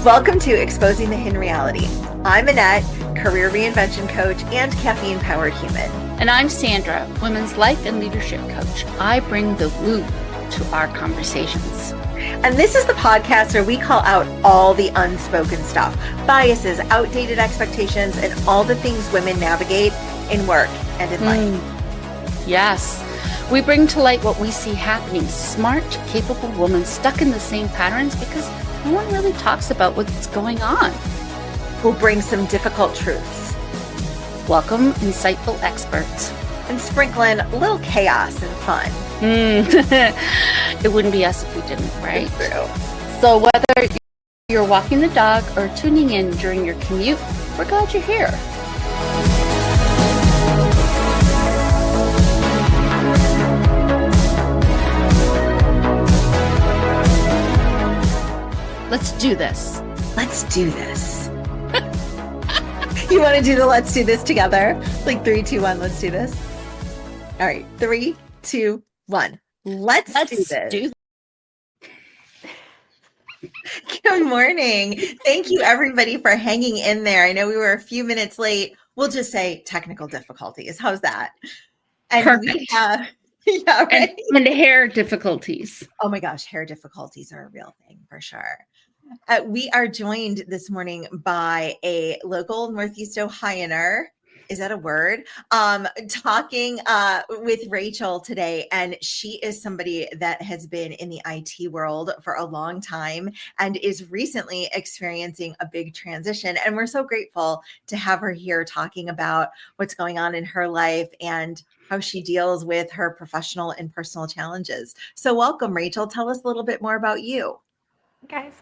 Welcome to Exposing the Hidden Reality. I'm Annette, career reinvention coach and caffeine-powered human. And I'm Sandra, women's life and leadership coach. I bring the woo to our conversations. And this is the podcast where we call out all the unspoken stuff, biases, outdated expectations, and all the things women navigate in work and in life. Yes. We bring to light what we see happening. Smart, capable women stuck in the same patterns because no one really talks about what's going on. We'll bring some difficult truths. Welcome, insightful experts. And sprinkle in a little chaos and fun. It wouldn't be us if we didn't, right? It's true. So whether you're walking the dog or tuning in during your commute, we're glad you're here. Let's do this. Let's do this. You want to do the let's do this together? Like 3, 2, 1, let's do this. All right, 3, 2, 1. Let's do this. Good morning. Thank you everybody for hanging in there. I know we were a few minutes late. We'll just say technical difficulties. How's that? And Perfect. we have, yeah, right? And hair difficulties. Oh my gosh, hair difficulties are a real thing for sure. We are joined this morning by a local Northeast Ohioer. Is that a word? Talking with Rachael today. And she is somebody that has been in the IT world for a long time and is recently experiencing a big transition. And we're so grateful to have her here talking about what's going on in her life and how she deals with her professional and personal challenges. So welcome, Rachael. Tell us a little bit more about you. Guys.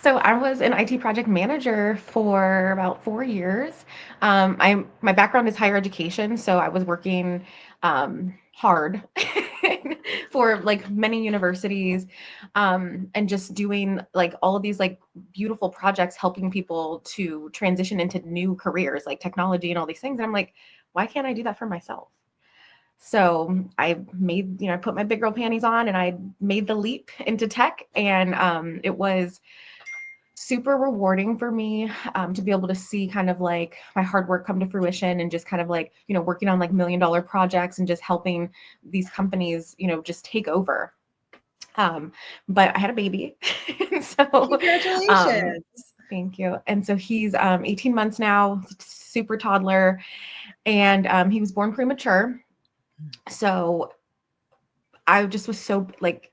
So I was an IT project manager for about 4 years. My background is higher education, so I was working hard for like many universities and just doing like all of these like beautiful projects, helping people to transition into new careers like technology and all these things. And I'm like, why can't I do that for myself? So I made, I put my big girl panties on and I made the leap into tech. And it was super rewarding for me to be able to see kind of like my hard work come to fruition and just kind of like, working on like $1 million projects and just helping these companies, just take over. But I had a baby. So Congratulations. Thank you. And so he's 18 months now, super toddler, and he was born premature. So I just was so like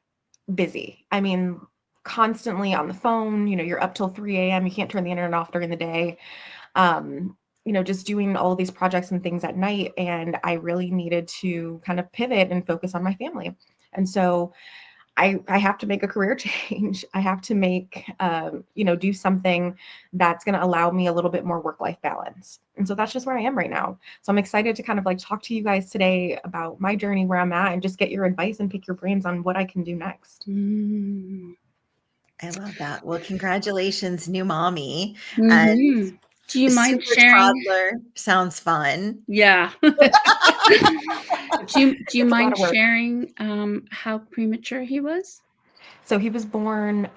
busy. I mean, constantly on the phone, you're up till 3 a.m. You can't turn the internet off during the day. Just doing all these projects and things at night. And I really needed to kind of pivot and focus on my family. And so I have to make a career change. I have to make, do something that's going to allow me a little bit more work-life balance. And so that's just where I am right now. So I'm excited to kind of like talk to you guys today about my journey, where I'm at, and just get your advice and pick your brains on what I can do next. I love that. Well, congratulations, new mommy. Mm-hmm. And do you mind sharing? Toddler sounds fun. Yeah. Do you mind sharing how premature he was? So he was born.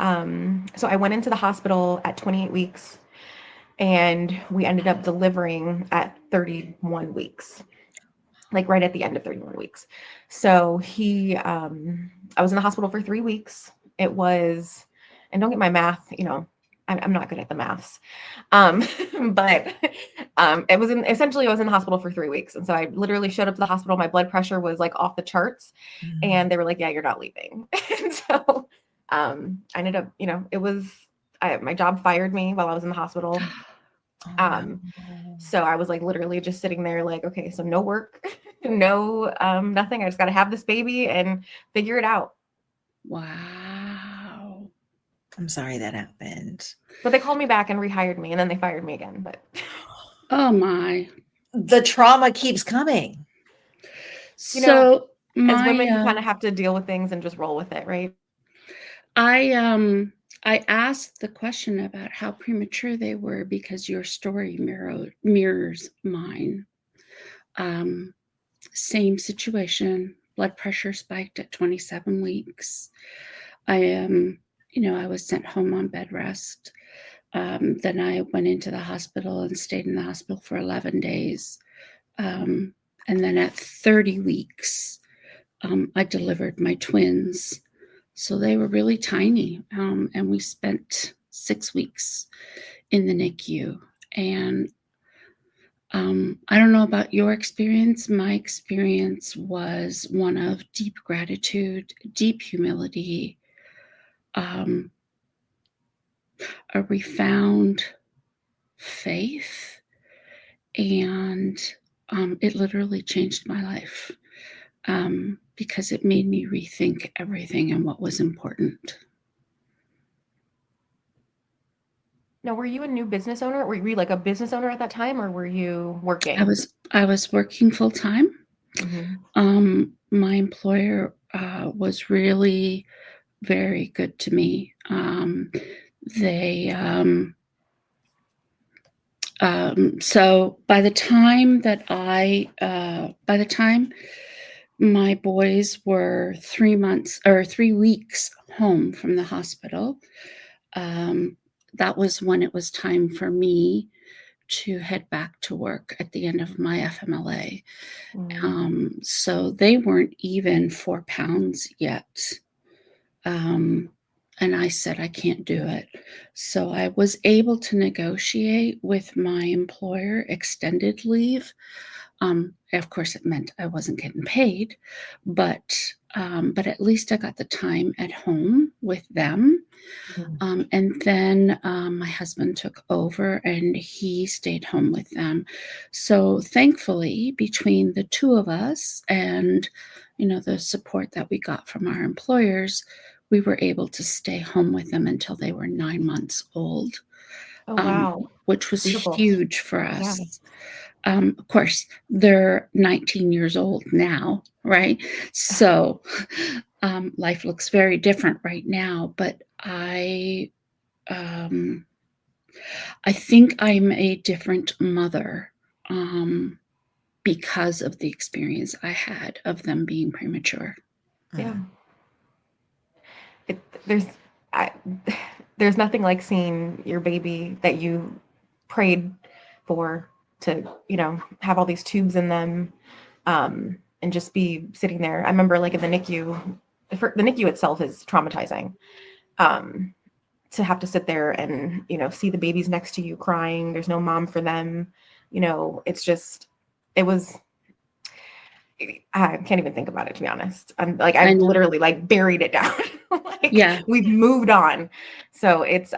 So I went into the hospital at 28 weeks, and we ended up delivering at 31 weeks, like right at the end of 31 weeks. So I was in the hospital for 3 weeks. It was, and don't get my math, I'm not good at the maths. But it was essentially I was in the hospital for 3 weeks. And so I literally showed up to the hospital. My blood pressure was like off the charts, and they were like, yeah, you're not leaving. And so I ended up, my job fired me while I was in the hospital. So I was like literally just sitting there like, okay, so no work, no, nothing. I just got to have this baby and figure it out. Wow. I'm sorry that happened. But they called me back and rehired me, and then they fired me again. But oh my, the trauma keeps coming. As women, you kind of have to deal with things and just roll with it, right? I asked the question about how premature they were because your story mirrors mine. Same situation. Blood pressure spiked at 27 weeks. I was sent home on bed rest. Then I went into the hospital and stayed in the hospital for 11 days. And then at 30 weeks, I delivered my twins. So they were really tiny. And we spent 6 weeks in the NICU. And I don't know about your experience. My experience was one of deep gratitude, deep humility, a refound faith, and it literally changed my life because it made me rethink everything and what was important. Now, were you a new business owner? Were you like a business owner at that time, or were you working? I was working full time. Mm-hmm. My employer was really very good to me. So by the time my boys were 3 weeks home from the hospital, that was when it was time for me to head back to work at the end of my FMLA. So they weren't even 4 pounds yet. And I said, I can't do it. So I was able to negotiate with my employer extended leave. Of course, it meant I wasn't getting paid, but at least I got the time at home with them. And then my husband took over and he stayed home with them. So thankfully, between the two of us and, the support that we got from our employers, we were able to stay home with them until they were 9 months old. Oh, wow. Which was Beautiful. huge for us. Yeah. Of course, they're 19 years old now, right? So life looks very different right now, but I think I'm a different mother because of the experience I had of them being premature. Yeah. There's nothing like seeing your baby that you prayed for to, have all these tubes in them, and just be sitting there. I remember like in the NICU, the NICU itself is traumatizing. To have to sit there and, see the babies next to you crying. There's no mom for them. It's just, it was, I can't even think about it, to be honest. I'm like, I've literally like buried it down. We've moved on. So it's,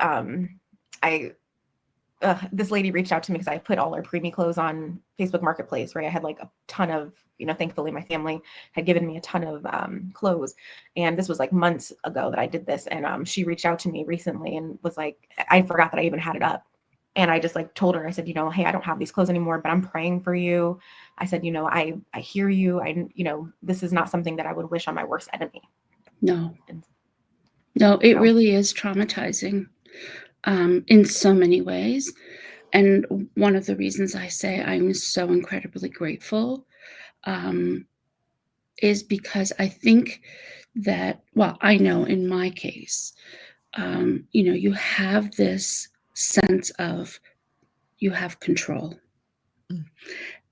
this lady reached out to me because I put all our preemie clothes on Facebook Marketplace, right? I had like a ton of, thankfully my family had given me a ton of clothes. And this was like months ago that I did this. And she reached out to me recently and was like, I forgot that I even had it up. And I just like told her, I said, hey, I don't have these clothes anymore, but I'm praying for you. I said, I hear you. This is not something that I would wish on my worst enemy. No, it really is traumatizing in so many ways. And one of the reasons I say I'm so incredibly grateful is because I think that, I know in my case, you have this sense of you have control.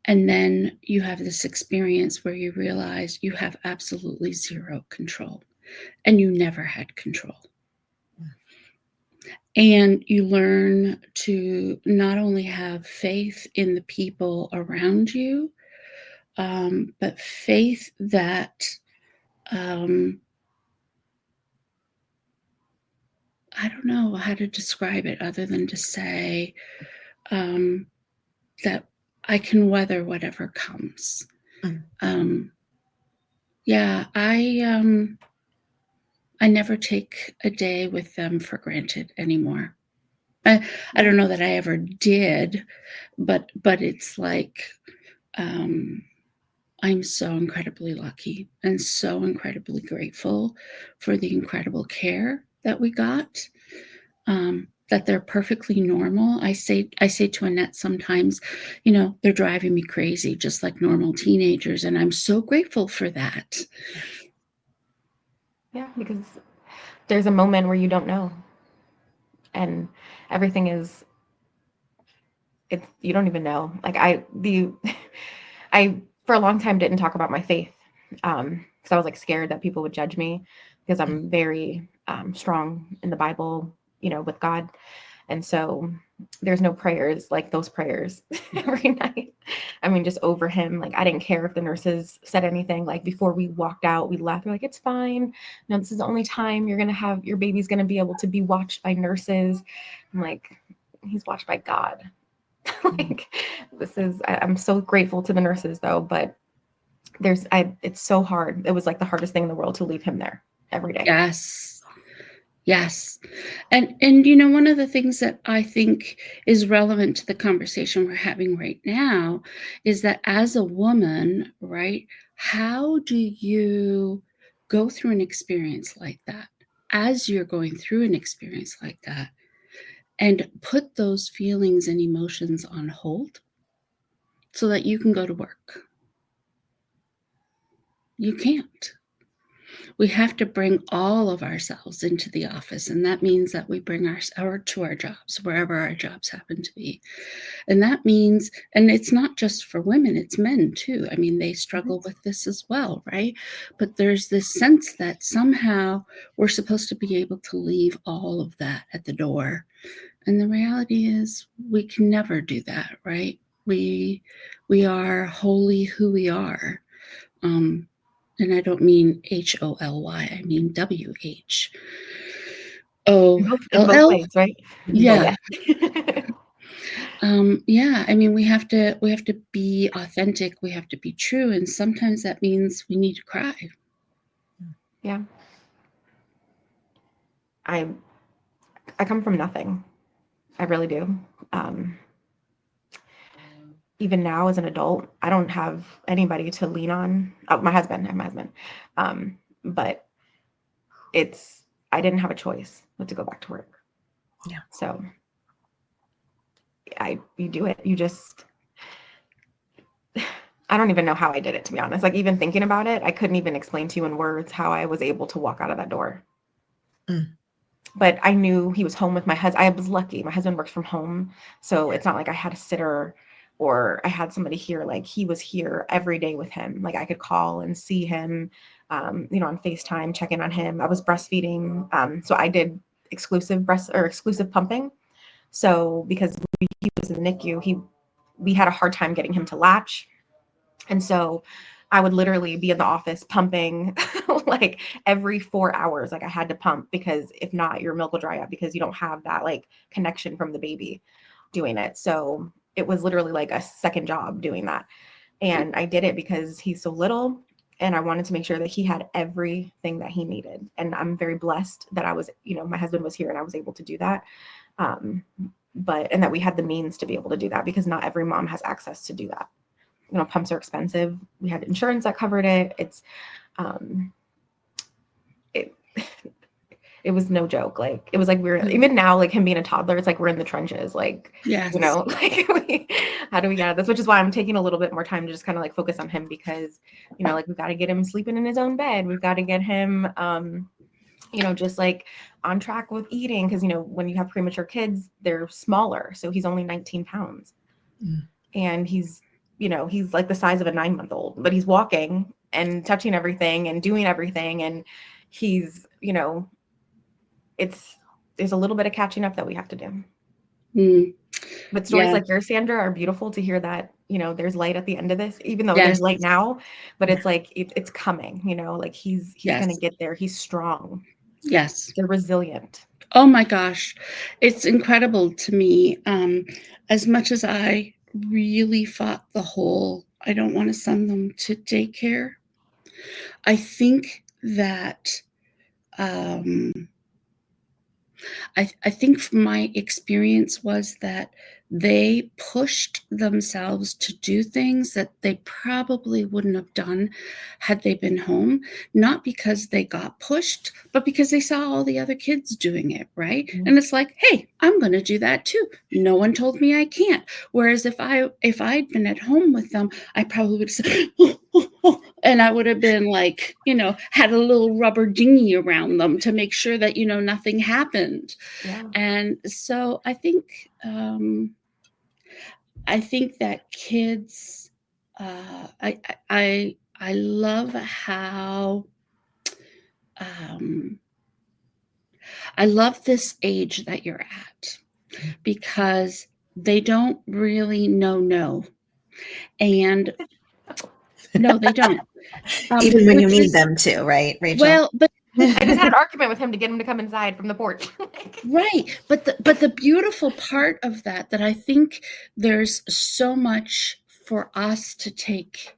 And then you have this experience where you realize you have absolutely zero control and you never had control. And you learn to not only have faith in the people around you, but faith that I don't know how to describe it other than to say that I can weather whatever comes. I never take a day with them for granted anymore. I don't know that I ever did, but it's like I'm so incredibly lucky and so incredibly grateful for the incredible care that we got. That they're perfectly normal. I say to Annette sometimes, they're driving me crazy, just like normal teenagers, and I'm so grateful for that. Yeah, because there's a moment where you don't know, and Everything is, you don't even know. Like I for a long time didn't talk about my faith. Because I was like scared that people would judge me because I'm very strong in the Bible, with God. And so there's no prayers like those prayers every night. I mean, just over him. Like, I didn't care if the nurses said anything. Like, before we walked out, we left. We're like, it's fine. No, this is the only time your baby's going to be able to be watched by nurses. I'm like, he's watched by God. Like, I'm so grateful to the nurses though, but it's so hard. It was like the hardest thing in the world to leave him there every day. Yes. And one of the things that I think is relevant to the conversation we're having right now is that as a woman, right, how do you go through an experience like that? As you're going through an experience like that, and put those feelings and emotions on hold so that you can go to work. You can't. We have to bring all of ourselves into the office, and that means that we bring our to our jobs, wherever our jobs happen to be. And that means, and it's not just for women, it's men too. I mean, they struggle with this as well, right? But there's this sense that somehow we're supposed to be able to leave all of that at the door. And the reality is we can never do that, right? We are wholly who we are. And I don't mean HOLY, I mean WHOLL. In both ways, right? Yeah. Yeah. Yeah. I mean, we have to be authentic. We have to be true. And sometimes that means we need to cry. Yeah. I come from nothing. I really do. Even now as an adult, I don't have anybody to lean on. Oh, I have my husband. But I didn't have a choice but to go back to work. Yeah. So you do it. You just, I don't even know how I did it, to be honest. Like, even thinking about it, I couldn't even explain to you in words how I was able to walk out of that door. But I knew he was home with my husband. I was lucky. My husband works from home. So it's not like I had a sitter or I had somebody here. Like, he was here every day with him. Like, I could call and see him, on FaceTime, check in on him. I was breastfeeding. So I did exclusive pumping. So because he was in the NICU, we had a hard time getting him to latch. And so I would literally be in the office pumping like every 4 hours. Like, I had to pump, because if not, your milk will dry up because you don't have that like connection from the baby doing it. So it was literally like a second job doing that. And I did it because he's so little, and I wanted to make sure that he had everything that he needed. And I'm very blessed that I was, my husband was here and I was able to do that. And that we had the means to be able to do that, because not every mom has access to do that. Pumps are expensive. We had insurance that covered it. It was no joke. Like, it was like even now, like him being a toddler, it's like we're in the trenches. Like, yes. Like how do we get out of this? Which is why I'm taking a little bit more time to just kind of like focus on him, because, like, we've got to get him sleeping in his own bed. We've got to get him, just like on track with eating. Because, when you have premature kids, they're smaller. So he's only 19 pounds. And he's like the size of a 9-month-old, but he's walking and touching everything and doing everything. And he's, there's a little bit of catching up that we have to do. But stories like yours, Sandra, are beautiful to hear that, there's light at the end of this, even though there's light now, but it's like, it's coming, like he's going to get there. He's strong. Yes. They're resilient. Oh my gosh. It's incredible to me. As much as I really fought the whole, I don't want to send them to daycare, I think that, I think my experience was that they pushed themselves to do things that they probably wouldn't have done had they been home, not because they got pushed, but because they saw all the other kids doing it, right? And it's like, hey, I'm going to do that too. No one told me I can't. Whereas if I'd been at home with them, I probably would have said, And I would have been like, had a little rubber dinghy around them to make sure that, nothing happened. Yeah. And so I think that kids, I love how, I love this age that you're at, because they don't really know no. And no, they don't. Even when you Which need is, them to, right, Rachel? well, but I just had an argument with him to get him to come inside from the porch. right. But the beautiful part of that I think there's so much for us to take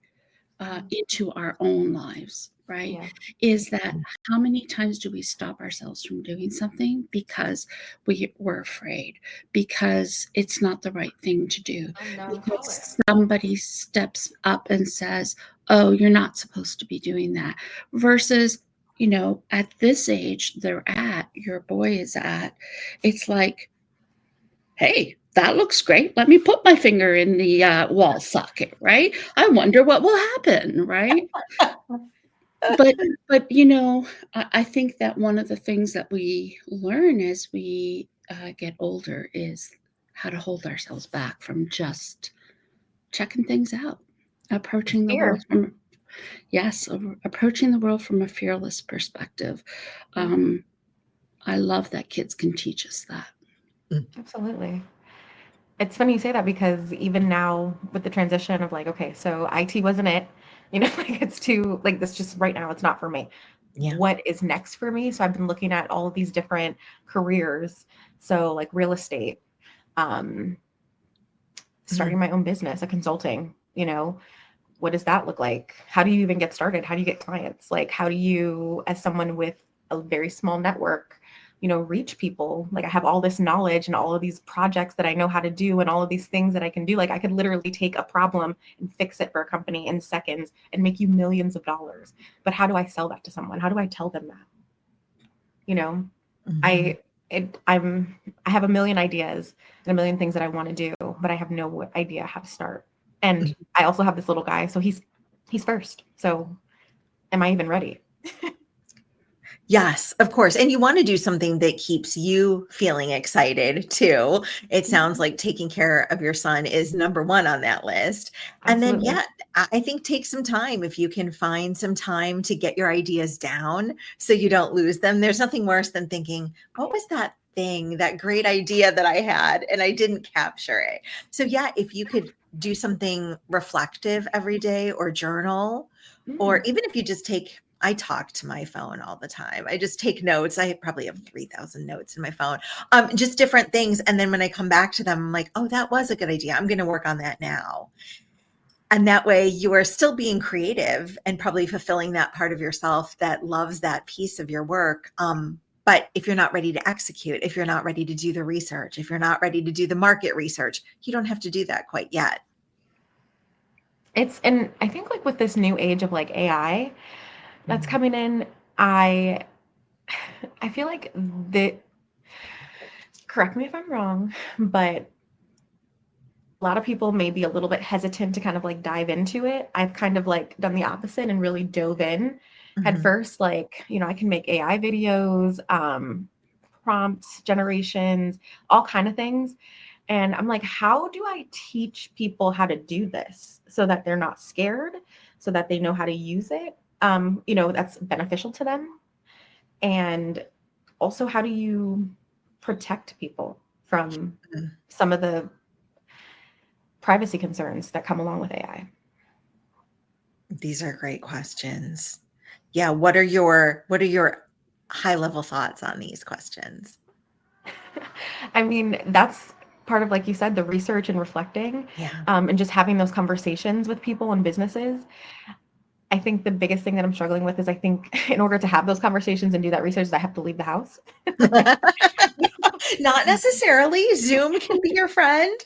into our own lives, right? Yeah. Is that how many times do we stop ourselves from doing something because we're afraid, because it's not the right thing to do, because somebody steps up and says, oh, you're not supposed to be doing that, versus at this age your boy is at, it's like, hey, that looks great. Let me put my finger in the wall socket, right? I wonder what will happen, right? But I think that one of the things that we learn as we get older is how to hold ourselves back from just checking things out, approaching the world from a fearless perspective. I love that kids can teach us that. Absolutely. It's funny you say that, because even now with the transition of like, okay, so IT wasn't it, like it's too, like this just right now, it's not for me. Yeah. What is next for me? So I've been looking at all of these different careers. So like real estate, starting my own business, a consulting, what does that look like? How do you even get started? How do you get clients? Like, how do you, as someone with a very small network, reach people? Like, I have all this knowledge and all of these projects that I know how to do and all of these things that I can do. Like, I could literally take a problem and fix it for a company in seconds and make you millions of dollars. But how do I sell that to someone? How do I tell them that? I have a million ideas and a million things that I want to do, but I have no idea how to start. And I also have this little guy, so he's first. So am I even ready? Yes, of course. And you want to do something that keeps you feeling excited too. It sounds like taking care of your son is number one on that list. Absolutely. And then, I think take some time if you can find some time to get your ideas down so you don't lose them. There's nothing worse than thinking, what was that thing, that great idea that I had and I didn't capture it? So yeah, if you could do something reflective every day or journal, or even if you just I talk to my phone all the time. I just take notes. I probably have 3,000 notes in my phone, just different things. And then when I come back to them, I'm like, oh, that was a good idea. I'm going to work on that now. And that way you are still being creative and probably fulfilling that part of yourself that loves that piece of your work. But if you're not ready to execute, if you're not ready to do the research, if you're not ready to do the market research, you don't have to do that quite yet. And I think like with this new age of like AI that's coming in, I feel like correct me if I'm wrong, but a lot of people may be a little bit hesitant to kind of like dive into it. I've kind of like done the opposite and really dove in head first. Like, I can make AI videos, prompts, generations, all kind of things. And I'm like, how do I teach people how to do this so that they're not scared, so that they know how to use it? That's beneficial to them. And also, how do you protect people from some of the privacy concerns that come along with AI? These are great questions. Yeah. What are your high level thoughts on these questions? I mean, that's part of, like you said, the research and reflecting, and just having those conversations with people and businesses. I think the biggest thing that I'm struggling with is I think in order to have those conversations and do that research, I have to leave the house. Not necessarily. Zoom can be your friend.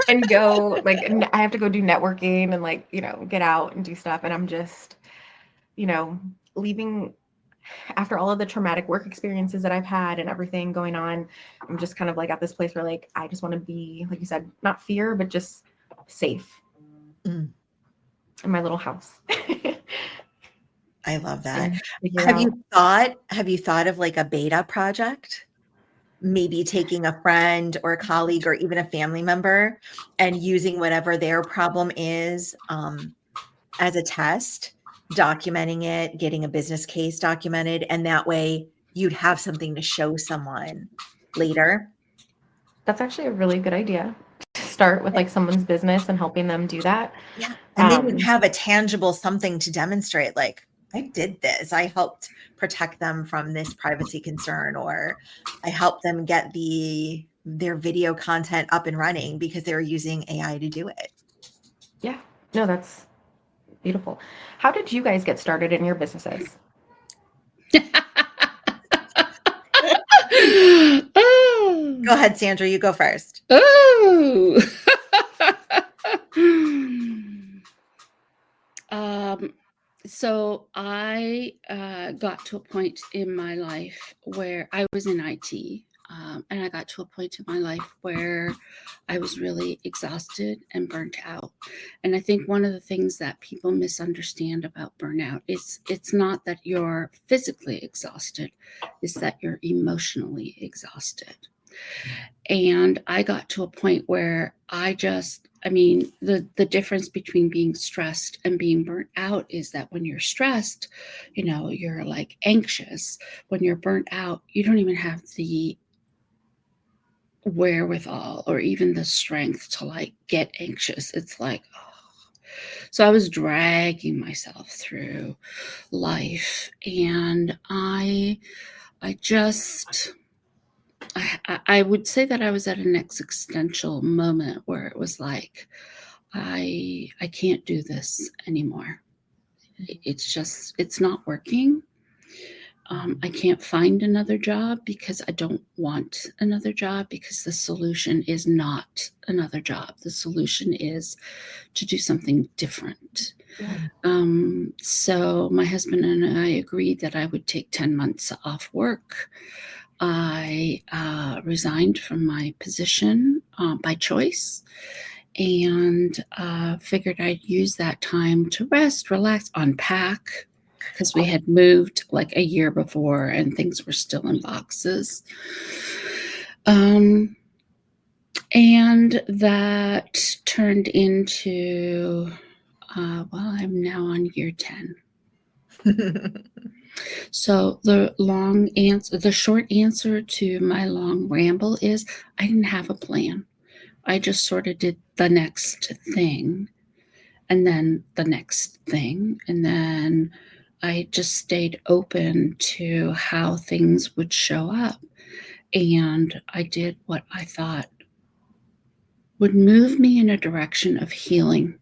And go, like, I have to go do networking and like, get out and do stuff. And I'm just, leaving after all of the traumatic work experiences that I've had and everything going on. I'm just kind of like at this place where like, I just want to be, like you said, not fear, but just safe. in my little house. I love that. And figure Have out. you thought of like a beta project? Maybe taking a friend or a colleague or even a family member and using whatever their problem is as a test, documenting it, getting a business case documented, and that way you'd have something to show someone later. That's actually a really good idea. To start with like someone's business and helping them do that. Yeah. And then you Um, have a tangible something to demonstrate, like, I did this. I helped protect them from this privacy concern, or I helped them get their video content up and running because they were using AI to do it. yeah, no, that's beautiful. How did you guys get started in your businesses? Go ahead, Sandra, you go first. Oh. um, so I got to a point in my life where I was in IT, and I got to a point in my life where I was really exhausted and burnt out. And I think one of the things that people misunderstand about burnout is it's not that you're physically exhausted, it's that you're emotionally exhausted. And I got to a point where the difference between being stressed and being burnt out is that when you're stressed, you're like anxious. When you're burnt out, you don't even have the wherewithal or even the strength to like get anxious. It's like, oh. So I was dragging myself through life, and I just I would say that I was at an existential moment where it was like, I can't do this anymore. It's not working. I can't find another job because I don't want another job, because the solution is not another job. The solution is to do something different. Yeah. So my husband and I agreed that I would take 10 months off work. I resigned from my position by choice, and figured I'd use that time to rest, relax, unpack, because we had moved like a year before and things were still in boxes. And that turned into, I'm now on year 10. So the short answer to my long ramble is I didn't have a plan. I just sort of did the next thing, and then the next thing, and then I just stayed open to how things would show up. And I did what I thought would move me in a direction of healing.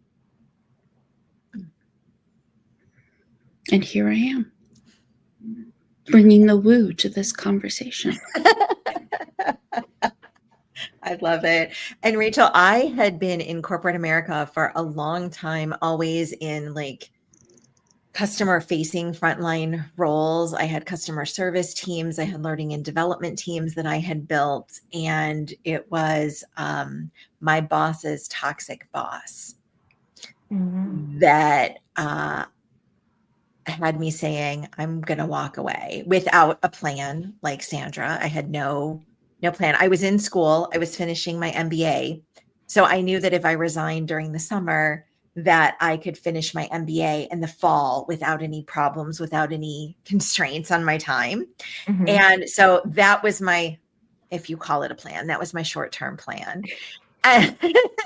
And here I am, bringing the woo to this conversation. I love it. And Rachel, I had been in corporate America for a long time, always in like customer facing frontline roles. I had customer service teams, I had learning and development teams that I had built. And it was my boss's toxic boss that had me saying, I'm going to walk away without a plan. Like Sandra, I had no plan. I was in school. I was finishing my MBA. So I knew that if I resigned during the summer, that I could finish my MBA in the fall without any problems, without any constraints on my time. Mm-hmm. And so that was my, if you call it a plan, that was my short-term plan. And,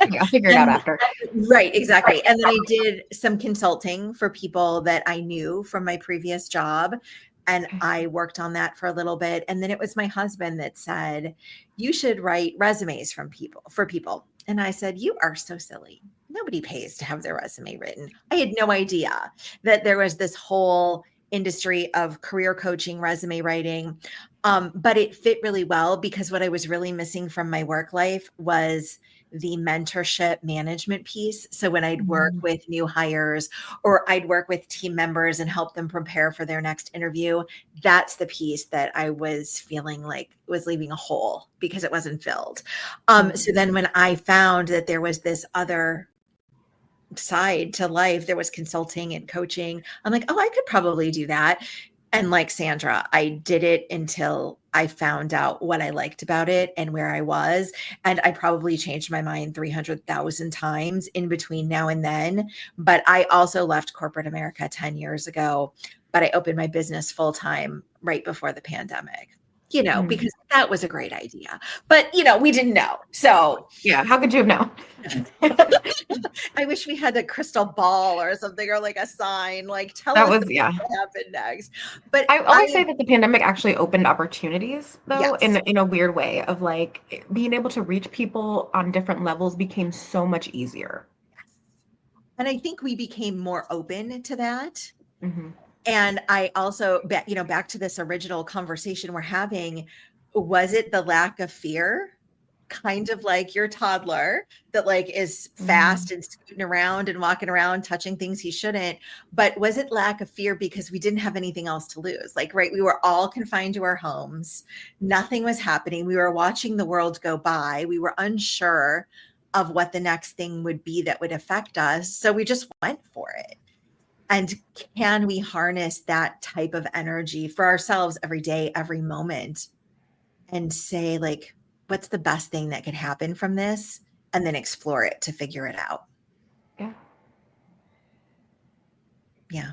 I'll figure it out after. Right, exactly. And then I did some consulting for people that I knew from my previous job. And I worked on that for a little bit. And then it was my husband that said, you should write resumes for people. And I said, you are so silly. Nobody pays to have their resume written. I had no idea that there was this whole industry of career coaching, resume writing. But it fit really well because what I was really missing from my work life was the mentorship management piece. So when I'd work with new hires or I'd work with team members and help them prepare for their next interview, that's the piece that I was feeling like was leaving a hole because it wasn't filled. So then when I found that there was this other side to life. There was consulting and coaching. I'm like, oh, I could probably do that. And like Sandra, I did it until I found out what I liked about it and where I was. And I probably changed my mind 300,000 times in between now and then. But I also left corporate America 10 years ago, but I opened my business full time right before the pandemic, because that was a great idea. But, we didn't know. So yeah, how could you have known? I wish we had a crystal ball or something, or like a sign, like tell That us was, yeah. what happened next. But I always say that the pandemic actually opened opportunities, though, yes. in a weird way of like being able to reach people on different levels became so much easier. And I think we became more open to that. Mm-hmm. And I also, back to this original conversation we're having, was it the lack of fear? Kind of like your toddler that like is fast and scooting around and walking around, touching things he shouldn't. But was it lack of fear because we didn't have anything else to lose? Like, right, we were all confined to our homes. Nothing was happening. We were watching the world go by. We were unsure of what the next thing would be that would affect us. So we just went for it. And can we harness that type of energy for ourselves every day, every moment, and say, like, what's the best thing that could happen from this? And then explore it to figure it out. Yeah. Yeah.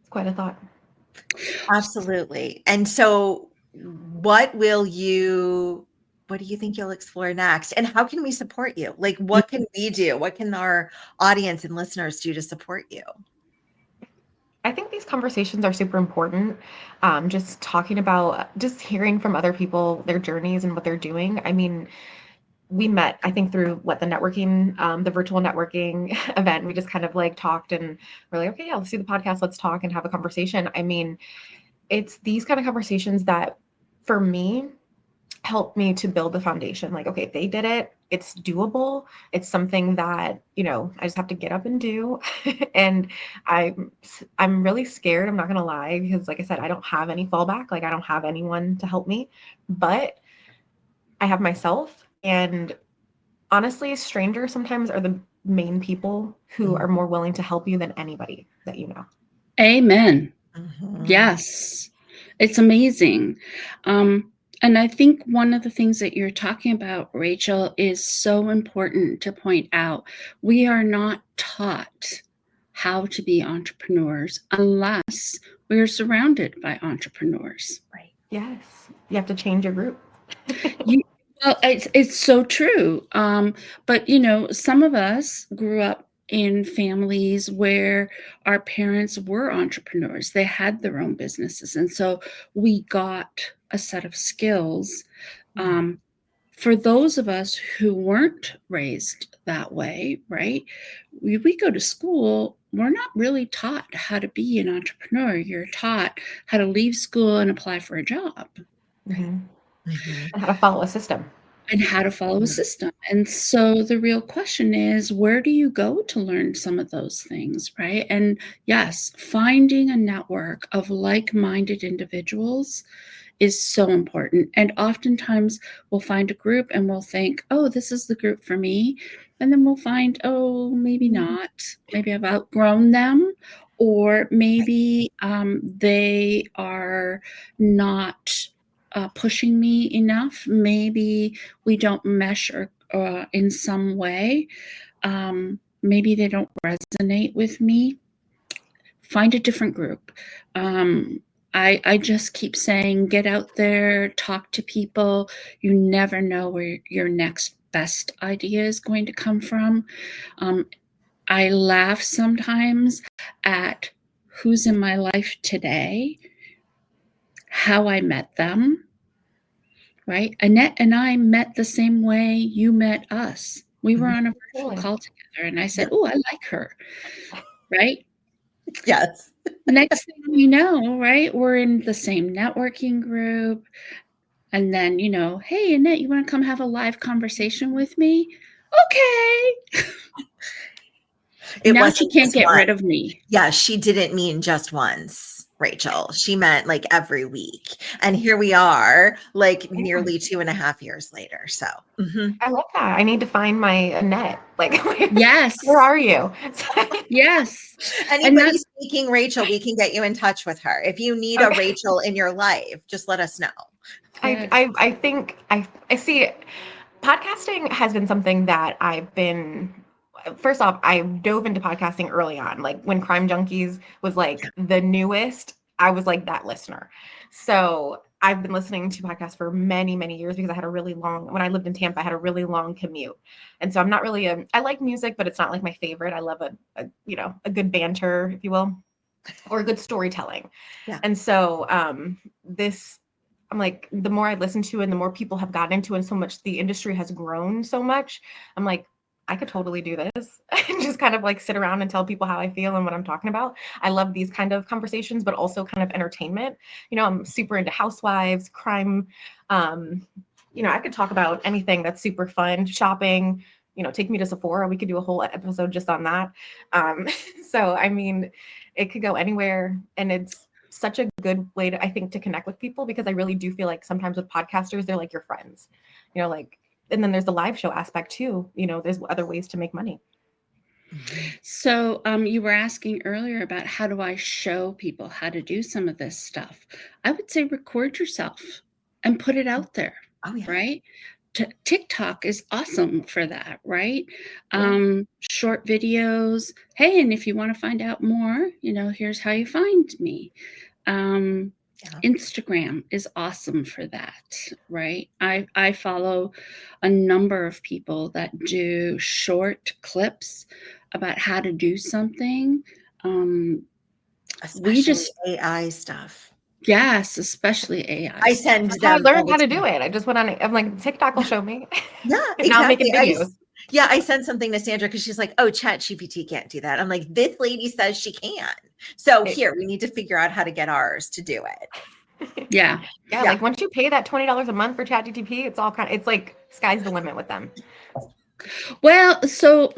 It's quite a thought. Absolutely. And so what do you think you'll explore next? And how can we support you? Like, what can we do? What can our audience and listeners do to support you? I think these conversations are super important. Just talking about, just hearing from other people, their journeys and what they're doing. I mean, we met, I think, through the networking, the virtual networking event. We just kind of like talked and we're like, okay, yeah, let's do the podcast. Let's talk and have a conversation. I mean, it's these kind of conversations that for me helped me to build the foundation. Like, okay, they did it. It's doable. It's something that, I just have to get up and do. And I'm really scared. I'm not going to lie, because like I said, I don't have any fallback. Like I don't have anyone to help me, but I have myself. And honestly, strangers sometimes are the main people who are more willing to help you than anybody that you know. Amen. Mm-hmm. Yes. It's amazing. And I think one of the things that you're talking about, Rachel, is so important to point out. We are not taught how to be entrepreneurs unless we're surrounded by entrepreneurs. Right. Yes. You have to change your group. Well, it's so true. But, some of us grew up in families where our parents were entrepreneurs. They had their own businesses. And so we got a set of skills. For those of us who weren't raised that way, right? We go to school, we're not really taught how to be an entrepreneur. You're taught how to leave school and apply for a job. Mm-hmm. And how to follow a system. And so the real question is, where do you go to learn some of those things, right? And yes, finding a network of like-minded individuals is so important. And oftentimes we'll find a group and we'll think, oh, this is the group for me. And then we'll find, oh, maybe not. Maybe I've outgrown them, or maybe they are not pushing me enough. Maybe we don't mesh in some way. Maybe they don't resonate with me. Find a different group. I just keep saying, get out there, talk to people. You never know where your next best idea is going to come from. I laugh sometimes at who's in my life today, how I met them, right? Annette and I met the same way you met us. We were on a virtual call together, and I said, oh, I like her, right? Yes. Next thing you know, right, we're in the same networking group. And then, hey, Annette, you want to come have a live conversation with me? Okay. Now she can't get rid of me. Yeah, she didn't mean just once. Rachel. She meant like every week. And here we are, like Yeah. nearly 2.5 years later. So, I love that. I need to find my Annette. Like, Yes. where are you? Yes. And anybody that's speaking Rachel, we can get you in touch with her. If you need a Okay. Rachel in your life, just let us know. yes. I think I see podcasting has been something that I've been first off, I dove into podcasting early on. Like when Crime Junkies was like the newest, I was like that listener. So I've been listening to podcasts for many, many years because I had a really long, when I lived in Tampa, I had a really long commute. And so I'm not really I like music, but it's not like my favorite. I love a good banter, if you will, or good storytelling. Yeah. And so this I'm like, the more I listen to it and the more people have gotten into it, and so much the industry has grown so much, I'm like, I could totally do this and just kind of like sit around and tell people how I feel and what I'm talking about. I love these kind of conversations, but also kind of entertainment. I'm super into housewives, crime. I could talk about anything that's super fun, shopping, take me to Sephora. We could do a whole episode just on that. So, I mean, it could go anywhere, and it's such a good way to, I think, to connect with people, because I really do feel like sometimes with podcasters, they're like your friends, like, and then there's the live show aspect too. There's other ways to make money. So you were asking earlier about how do I show people how to do some of this stuff. I would say record yourself and put it out there, Oh, yeah. right? TikTok is awesome for that, right? Yeah. Short videos. Hey, and if you want to find out more, here's how you find me. Yeah. Instagram is awesome for that, right? I follow a number of people that do short clips about how to do something. Especially just AI stuff. Yes, especially AI I stuff. send That's how I them all learned the how to time. do it. I just went on, I'm like, TikTok will show me. Yeah, And now I'm making exactly. videos. I sent something to Sandra because she's like, oh, ChatGPT can't do that. I'm like, this lady says she can. So here, we need to figure out how to get ours to do it. Yeah. Yeah, like once you pay that $20 a month for ChatGPT, it's like sky's the limit with them. Well, so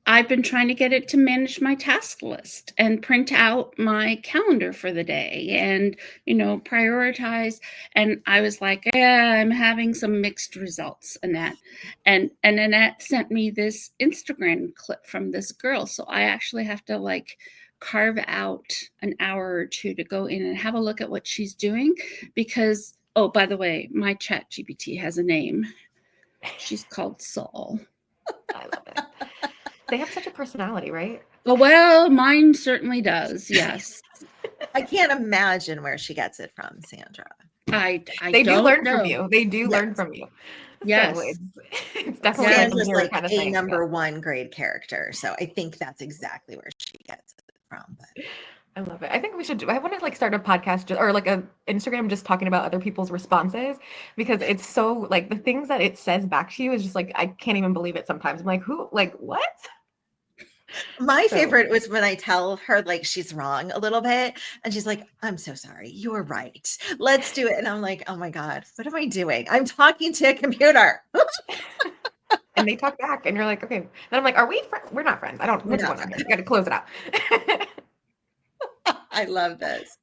I've been trying to get it to manage my task list and print out my calendar for the day and, prioritize. And I was like, I'm having some mixed results, Annette. And Annette sent me this Instagram clip from this girl. So I actually have to carve out an hour or two to go in and have a look at what she's doing because, oh, by the way, my Chat GPT has a name. She's called Saul. I love it. They have such a personality, right? Oh, well, mine certainly does. Yes. I can't imagine where she gets it from, Sandra. They do don't learn know. from you. They do learn Yes. from you. Yes. So it's definitely like a Sandra's mirror like kind of a thing. number one grade character. So I think that's exactly where she gets it from. But I love it. I think I want to start a podcast or like a Instagram just talking about other people's responses, because it's so like the things that it says back to you is just like, I can't even believe it sometimes. I'm like, what? my favorite was when I tell her she's wrong a little bit and she's like, I'm so sorry. You're right. Let's do it. And I'm like, oh my God, what am I doing? I'm talking to a computer. And they talk back and you're like, okay. Then I'm like, are we friends? We're not friends. What's going on here? You got to close it out. I love this.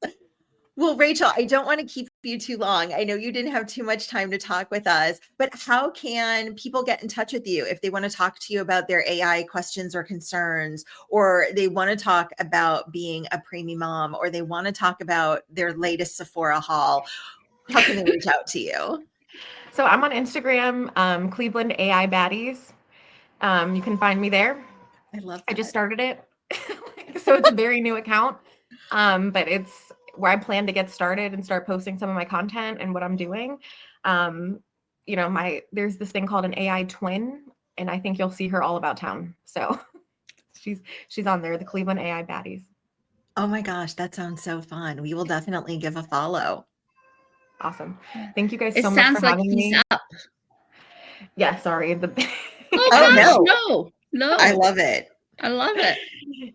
Well, Rachel, I don't want to keep you too long. I know you didn't have too much time to talk with us, but how can people get in touch with you if they want to talk to you about their AI questions or concerns, or they want to talk about being a preemie mom, or they want to talk about their latest Sephora haul? How can they reach out to you? So I'm on Instagram, Cleveland AI Baddies. You can find me there. I love I that. just started it. So it's a very new account. But it's where I plan to get started and start posting some of my content and what I'm doing. There's this thing called an AI twin, and I think you'll see her all about town. So she's on there, the Cleveland AI Baddies. Oh my gosh, that sounds so fun. We will definitely give a follow. Awesome. Thank you guys It so much sounds for like having he's me. up. Yeah, sorry. Oh Oh, gosh, no. I love it. I love it.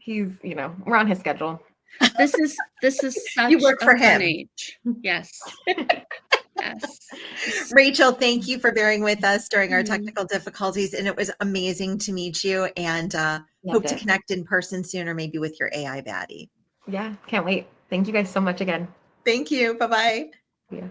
He's, we're on his schedule. This is such You work a for fun him. age. Yes. Yes. Rachel, thank you for bearing with us during our technical difficulties. And it was amazing to meet you, and hope to connect in person soon, or maybe with your AI baddie. Yeah, can't wait. Thank you guys so much again. Thank you. Bye-bye. Yeah.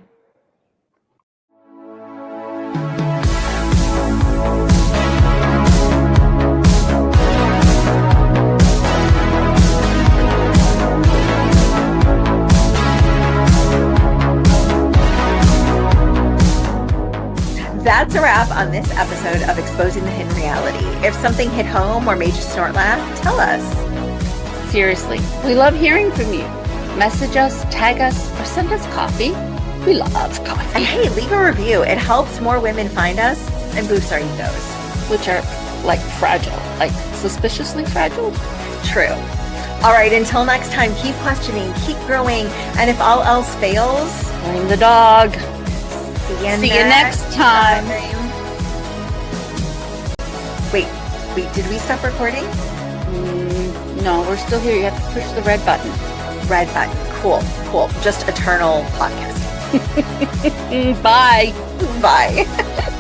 That's a wrap on this episode of Exposing the Hidden Reality. If something hit home or made you snort laugh, tell us. Seriously, we love hearing from you. Message us, tag us, or send us coffee. We love And coffee, hey, leave a review. It helps more women find us and boosts our egos. which are like fragile, like suspiciously fragile. True. All right, until next time, keep questioning, keep growing, and if all else fails, Blame the dog. see you next time. Wait, did we stop recording? No, we're still here. You have to push the red button. Red button. Cool. Just eternal podcast. Bye. Bye.